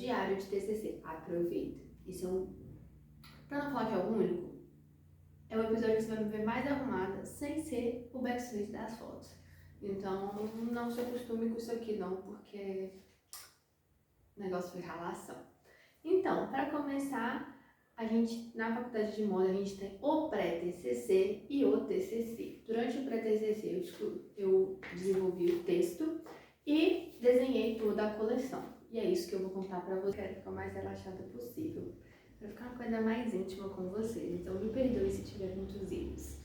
diário de TCC. Aproveita. Isso é pra não falar que é o único, é o episódio que você vai me ver mais arrumada, sem ser o backstage das fotos. Então, não se acostume com isso aqui não, porque o negócio foi ralação. Então, para começar, a gente, na faculdade de moda, a gente tem o pré-TCC e o TCC. Durante o pré-TCC, eu desenvolvi o texto e desenhei toda a coleção. E é isso que eu vou contar para vocês. Quero ficar o mais relaxada possível, para ficar uma coisa mais íntima com vocês. Então, me perdoe se tiver muitos erros.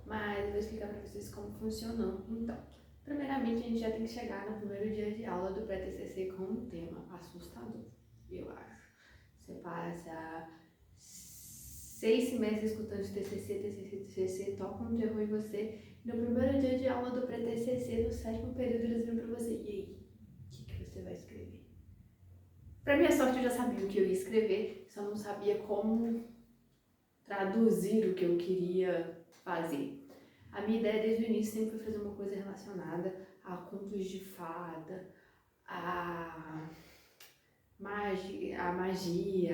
Mas eu vou explicar para vocês como funcionou. Então, primeiramente, a gente já tem que chegar no primeiro dia de aula do pré-TCC com um tema assustador, eu acho. Você passa 6 semestres escutando TCC, toca um terror em você. No primeiro dia de aula do pré-TCC, no 7º período, eles viram pra você. E aí, o que você vai escrever? Pra minha sorte, eu já sabia o que eu ia escrever, só não sabia como traduzir o que eu queria fazer. A minha ideia desde o início sempre foi fazer uma coisa relacionada a contos de fada, a magia,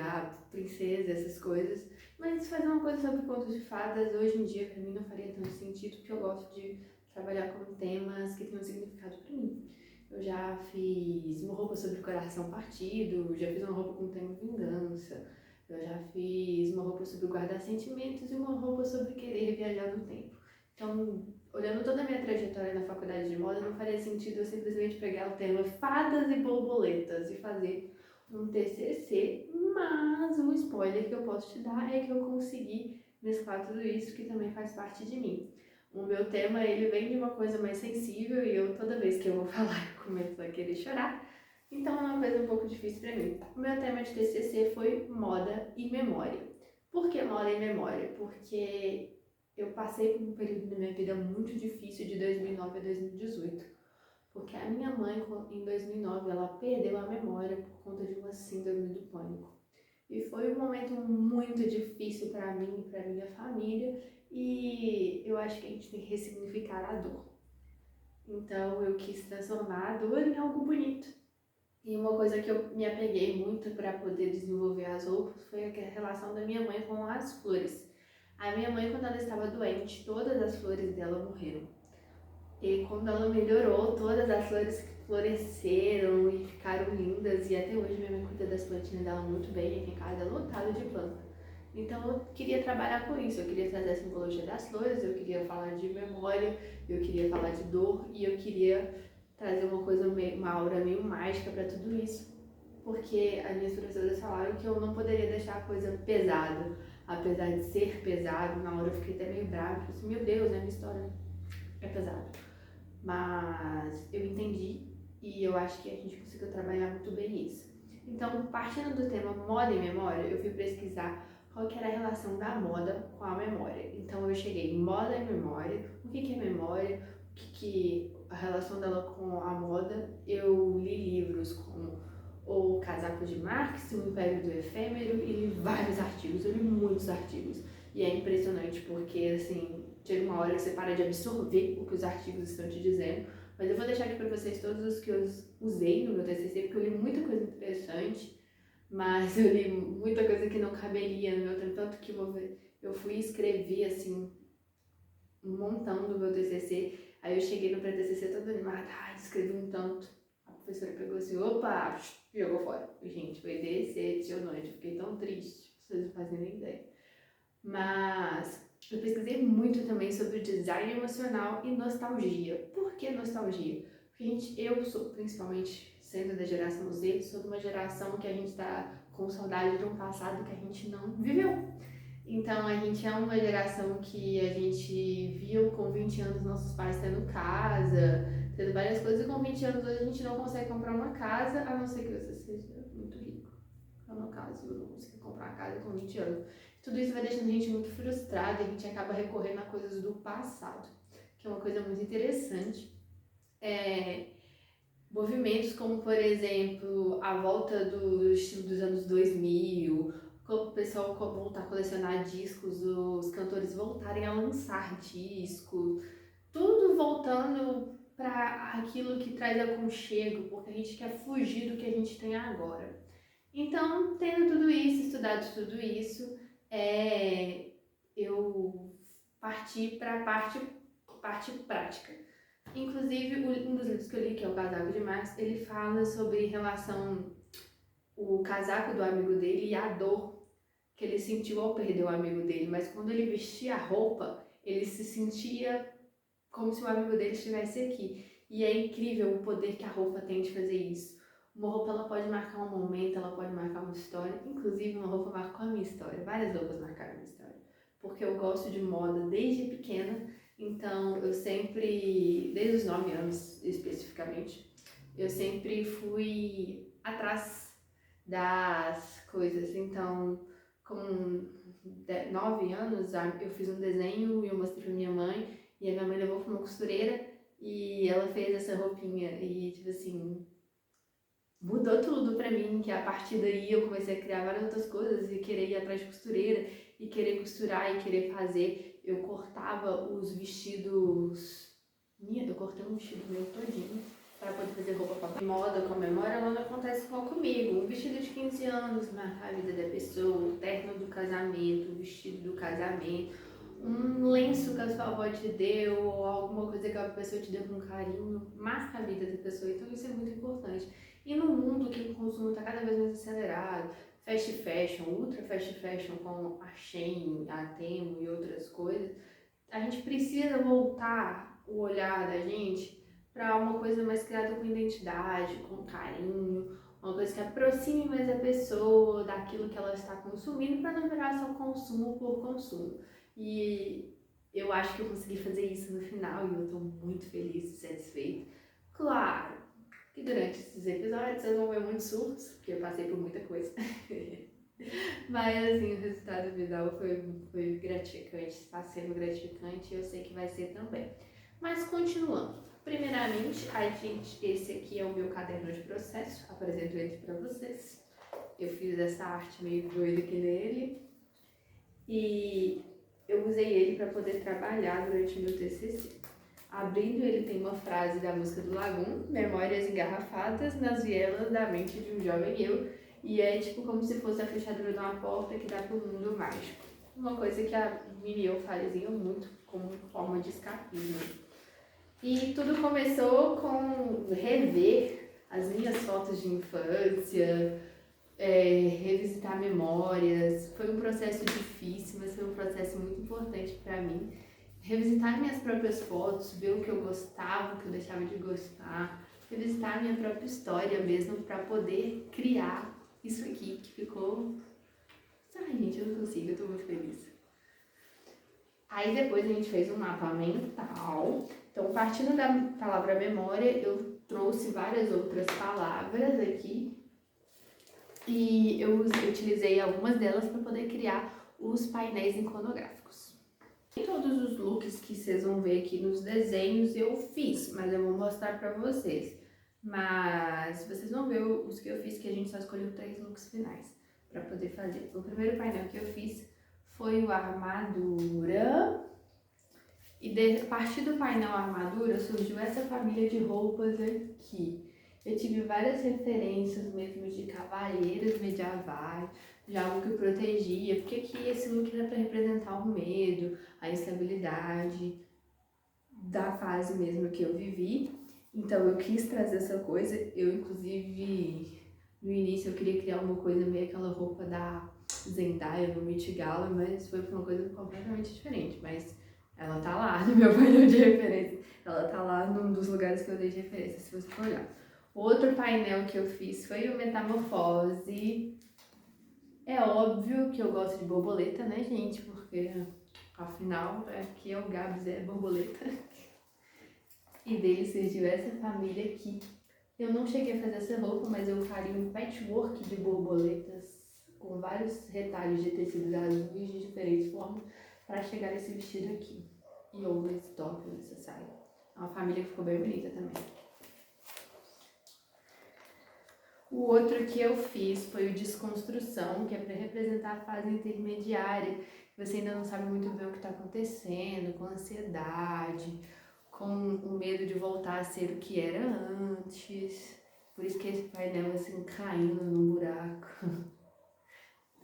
a princesa, essas coisas. Mas fazer uma coisa sobre contos de fadas, hoje em dia, pra mim não faria tanto sentido, porque eu gosto de trabalhar com temas que tenham significado pra mim. Eu já fiz uma roupa sobre coração partido, já fiz uma roupa com o tema vingança, eu já fiz uma roupa sobre guardar sentimentos e uma roupa sobre querer viajar no tempo. Então, olhando toda a minha trajetória na faculdade de moda, não faria sentido eu simplesmente pegar o tema fadas e borboletas e fazer um TCC, mas o spoiler que eu posso te dar é que eu consegui mesclar tudo isso que também faz parte de mim. O meu tema, ele vem de uma coisa mais sensível e eu, toda vez que eu vou falar, eu começo a querer chorar. Então é uma coisa um pouco difícil para mim. O meu tema de TCC foi moda e memória. Por que moda e memória? Porque eu passei por um período da minha vida muito difícil de 2009 a 2018. Porque a minha mãe, em 2009, ela perdeu a memória por conta de uma síndrome do pânico. E foi um momento muito difícil para mim e para minha família, e eu acho que a gente tem que ressignificar a dor. Então eu quis transformar a dor em algo bonito. E uma coisa que eu me apeguei muito para poder desenvolver as roupas foi a relação da minha mãe com as flores. A minha mãe, quando ela estava doente, todas as flores dela morreram. E quando ela melhorou, todas as flores floresceram e ficaram lindas. E até hoje minha mãe cuida das plantinhas dela muito bem. E aqui em casa é lotado de planta. Então eu queria trabalhar com isso. Eu queria trazer a simbologia das flores, eu queria falar de memória, eu queria falar de dor. E eu queria trazer uma coisa, uma aura meio mágica para tudo isso. Porque as minhas professoras falaram que eu não poderia deixar a coisa pesada. Apesar de ser pesado, na hora eu fiquei até meio brava. Eu disse, meu Deus, né, minha história é pesada. Mas eu entendi e eu acho que a gente conseguiu trabalhar muito bem isso. Então, partindo do tema moda e memória, eu fui pesquisar qual que era a relação da moda com a memória. Então eu cheguei em moda e memória, o que é memória, que a relação dela com a moda. Eu li livros como O Casaco de Marx, O Império do Efêmero e li vários artigos, eu li muitos artigos. E é impressionante porque, assim, chega uma hora que você para de absorver o que os artigos estão te dizendo. Mas eu vou deixar aqui para vocês todos os que eu usei no meu TCC, porque eu li muita coisa interessante, mas eu li muita coisa que não caberia no meu tempo, tanto que eu fui escrever, assim, um montão do meu TCC. Aí eu cheguei no pré-TCC toda animada, escrevi um tanto. A professora pegou assim, opa, jogou fora. Gente, foi decepcionante, eu fiquei tão triste, vocês não fazem nem ideia. Mas eu pesquisei muito também sobre design emocional e nostalgia. Por que nostalgia? Porque eu sou, principalmente sendo da geração Z, sou de uma geração que a gente tá com saudade de um passado que a gente não viveu. Então a gente é uma geração que a gente viu com 20 anos nossos pais tendo casa, tendo várias coisas, e com 20 anos hoje a gente não consegue comprar uma casa, a não ser que você seja muito rico. No meu caso, eu não consegui comprar uma casa com 20 anos. Tudo isso vai deixando a gente muito frustrada e a gente acaba recorrendo a coisas do passado, que é uma coisa muito interessante. Movimentos como, por exemplo, a volta do estilo dos anos 2000, como o pessoal voltar a colecionar discos, os cantores voltarem a lançar discos, tudo voltando para aquilo que traz aconchego, porque a gente quer fugir do que a gente tem agora. Então, tendo tudo isso, estudado tudo isso, eu parti para a parte prática. Inclusive, um dos livros que eu li, que é O Casaco de Max, ele fala sobre relação, o casaco do amigo dele e a dor que ele sentiu ao perder o amigo dele. Mas quando ele vestia a roupa, ele se sentia como se o amigo dele estivesse aqui. E é incrível o poder que a roupa tem de fazer isso. Uma roupa, ela pode marcar um momento, ela pode marcar uma história. Inclusive, uma roupa marcou a minha história. Várias roupas marcaram a minha história. Porque eu gosto de moda desde pequena. Então, eu sempre, desde os 9 anos especificamente, eu sempre fui atrás das coisas. Então, com 9 anos, eu fiz um desenho e eu mostrei pra minha mãe. E a minha mãe levou pra uma costureira e ela fez essa roupinha. E, tipo assim, mudou tudo pra mim, que a partir daí eu comecei a criar várias outras coisas e querer ir atrás de costureira e querer costurar e querer fazer. Eu cortava os vestidos. Eu cortei um vestido meu todinho para poder fazer roupa pra moda, com a memória, ela não acontece só comigo. Um vestido de 15 anos marcar a vida da pessoa, o terno do casamento, o vestido do casamento, um lenço que a sua avó te deu, ou alguma coisa que a pessoa te deu com carinho, marca a vida da pessoa. Então isso é muito importante. E no mundo que o consumo está cada vez mais acelerado, fast fashion, ultra fast fashion com a Shein, a Temu e outras coisas, a gente precisa voltar o olhar da gente para uma coisa mais criada com identidade, com carinho, uma coisa que aproxime mais a pessoa daquilo que ela está consumindo para não virar só consumo por consumo. E eu acho que eu consegui fazer isso no final e eu estou muito feliz e satisfeita. Claro que durante esses episódios vocês vão ver muitos surtos, porque eu passei por muita coisa. Mas assim, o resultado final foi gratificante, está sendo gratificante e eu sei que vai ser também. Mas continuando. Primeiramente, esse aqui é o meu caderno de processo, apresento ele para vocês. Eu fiz essa arte meio doida aqui nele e eu usei ele para poder trabalhar durante o meu TCC. Abrindo, ele tem uma frase da música do Lagoon, memórias engarrafadas nas vielas da mente de um jovem eu, e é tipo como se fosse a fechadura de uma porta que dá para o mundo mágico. Uma coisa que a Mini e eu fazia muito como forma de escapismo. E tudo começou com rever as minhas fotos de infância, revisitar memórias. Foi um processo difícil, mas foi um processo muito importante para mim. Revisitar minhas próprias fotos, ver o que eu gostava, o que eu deixava de gostar, revisitar minha própria história mesmo para poder criar isso aqui que ficou. Ai, gente, eu não consigo, eu tô muito feliz. Aí depois a gente fez um mapa mental. Então, partindo da palavra memória, eu trouxe várias outras palavras aqui e eu utilizei algumas delas para poder criar os painéis iconográficos. Nem todos os looks que vocês vão ver aqui nos desenhos eu fiz, mas eu vou mostrar para vocês. Mas vocês vão ver os que eu fiz, que a gente só escolheu 3 looks finais para poder fazer. O primeiro painel que eu fiz foi o armadura. E a partir do painel armadura surgiu essa família de roupas aqui. Eu tive várias referências mesmo de cavaleiros medievais, de algo que protegia, porque aqui esse look era para representar o medo, a instabilidade da fase mesmo que eu vivi. Então eu quis trazer essa coisa, eu inclusive no início eu queria criar uma coisa meio aquela roupa da Zendaya no Met Gala, mas foi uma coisa completamente diferente, mas ela tá lá no meu painel de referência, ela tá lá num dos lugares que eu dei de referência, se você for olhar. Outro painel que eu fiz foi o Metamorfose. É óbvio que eu gosto de borboleta, né, gente? Porque, afinal, aqui é o Gabs, é borboleta. E dele surgiu essa família aqui. Eu não cheguei a fazer essa roupa, mas eu faria um patchwork de borboletas com vários retalhos de tecidos azuis de diferentes formas para chegar nesse vestido aqui. E ou esse top, ou essa saia. É uma família que ficou bem bonita também. O outro que eu fiz foi o Desconstrução, que é para representar a fase intermediária. Você ainda não sabe muito bem o que está acontecendo, com ansiedade, com o medo de voltar a ser o que era antes. Por isso que esse painel assim caindo no buraco.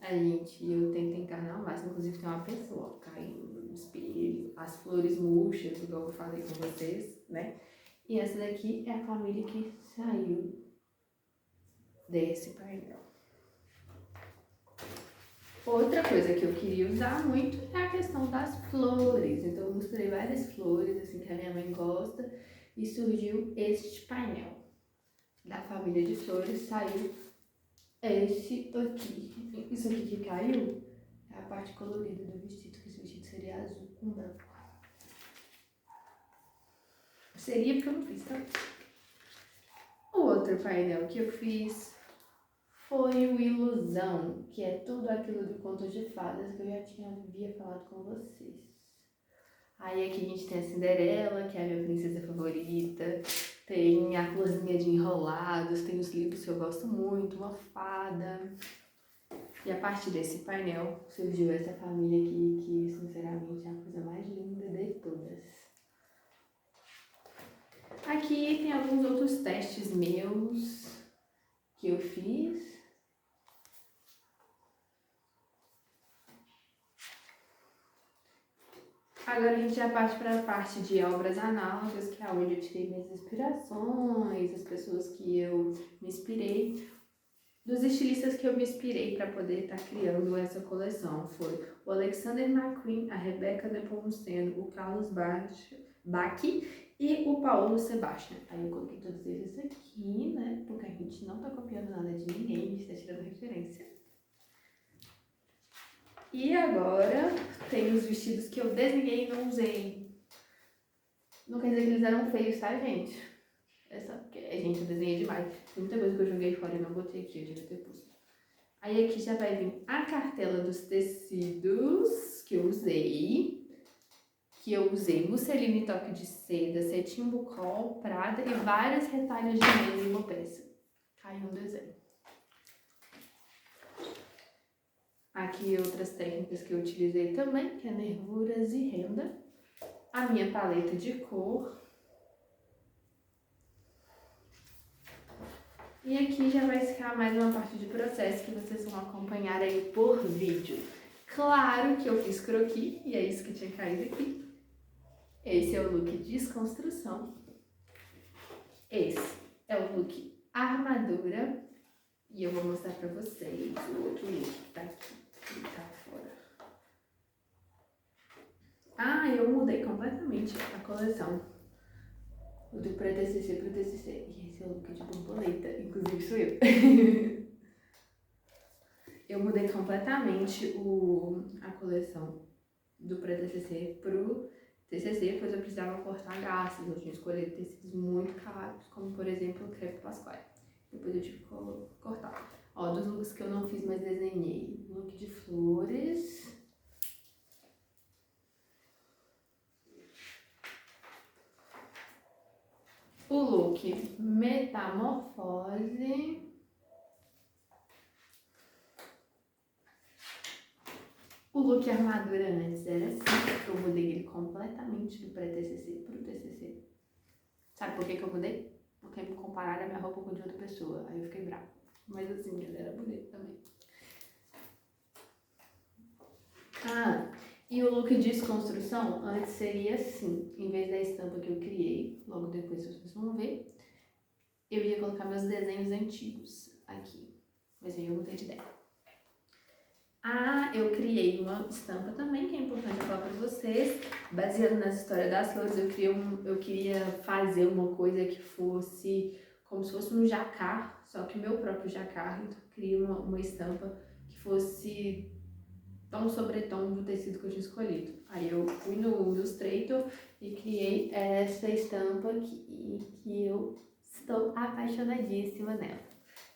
Eu tento encarnar o máximo. Inclusive tem uma pessoa ó, caindo no espelho, as flores murchas, igual eu falei com vocês, né? E essa daqui é a família que saiu desse painel. Outra coisa que eu queria usar muito é a questão das flores. Então eu misturei várias flores, assim, que a minha mãe gosta, e surgiu este painel. Da família de flores saiu esse aqui. Isso aqui que caiu é a parte colorida do vestido, que esse vestido seria azul com branco. Seria porque eu não fiz também. O outro painel que eu fiz foi o Ilusão, que é tudo aquilo do Conto de Fadas que eu já havia falado com vocês. Aí aqui a gente tem a Cinderela, que é a minha princesa favorita, tem a Florzinha de Enrolados, tem os livros que eu gosto muito, uma fada. E a partir desse painel surgiu essa família aqui, que sinceramente é a coisa mais linda de todas. Aqui tem alguns outros testes meus que eu fiz. Agora a gente já parte para a parte de obras análogas, que é onde eu tirei minhas inspirações, as pessoas que eu me inspirei. Dos estilistas que eu me inspirei para poder estar criando essa coleção foi o Alexander McQueen, a Rebecca Nepomuceno, o Carlos Bach e o Paulo Sebastian. Aí eu coloquei todos eles aqui, né? Porque a gente não tá copiando nada de ninguém, a gente tá tirando referência. E agora tem os vestidos que eu desenhei e não usei. Não quer dizer que eles eram feios, tá, gente? Gente, eu desenhei demais. Tem muita coisa que eu joguei fora e não botei aqui, eu devia ter posto. Aí aqui já vai vir a cartela dos tecidos que eu usei. Musseline toque de seda, cetim bucol, prada e vários retalhos de mesa em uma peça. Caiu um desenho. Aqui outras técnicas que eu utilizei também, que é nervuras e renda. A minha paleta de cor. E aqui já vai ficar mais uma parte de processo que vocês vão acompanhar aí por vídeo. Claro que eu fiz croquis e é isso que tinha caído aqui. Esse é o look desconstrução. Esse é o look armadura. E eu vou mostrar pra vocês o outro look que tá aqui, que tá fora. Eu mudei completamente a coleção. Do pré-TCC pro TCC. E esse é o look de borboleta, inclusive sou eu. Eu mudei completamente a coleção do pré-TCC pro TCC, pois eu precisava cortar gastos. Eu tinha escolhido tecidos muito caros, como por exemplo o crepe Pasquale. Depois eu tive que cortar. Ó, dos looks que eu não fiz, mas desenhei. Look de flores. O look metamorfose. O look armadura antes era assim, eu mudei ele completamente do pré-TCC pro TCC. Sabe por que eu mudei? Porque me compararam a minha roupa com de outra pessoa, aí eu fiquei brava. Mas assim, ela era bonita também. E o look de desconstrução antes seria assim, em vez da estampa que eu criei, logo depois vocês vão ver, eu ia colocar meus desenhos antigos aqui, mas aí eu mudei de ideia. Eu criei uma estampa também, que é importante falar para vocês, baseado nessa história das flores, eu queria fazer uma coisa que fosse como se fosse um jacquard, só que o meu próprio jacquard, então eu criei uma estampa que fosse tom sobre tom do tecido que eu tinha escolhido. Aí eu fui no Illustrator e criei essa estampa aqui, que eu estou apaixonadíssima nela.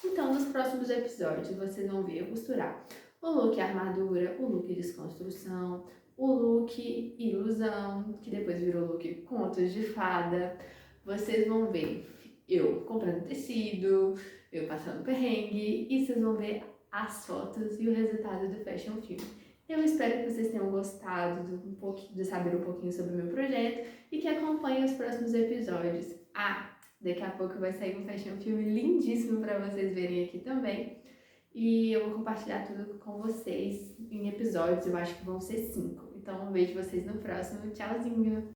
Então, nos próximos episódios, vocês vão ver eu costurar o look armadura, o look desconstrução, o look ilusão, que depois virou look contos de fada. Vocês vão ver eu comprando tecido, eu passando perrengue, e vocês vão ver as fotos e o resultado do Fashion Film. Eu espero que vocês tenham gostado de saber um pouquinho sobre o meu projeto e que acompanhem os próximos episódios. Daqui a pouco vai sair um fashion filme lindíssimo para vocês verem aqui também. E eu vou compartilhar tudo com vocês em episódios, eu acho que vão ser 5. Então, vejo vocês no próximo. Tchauzinho!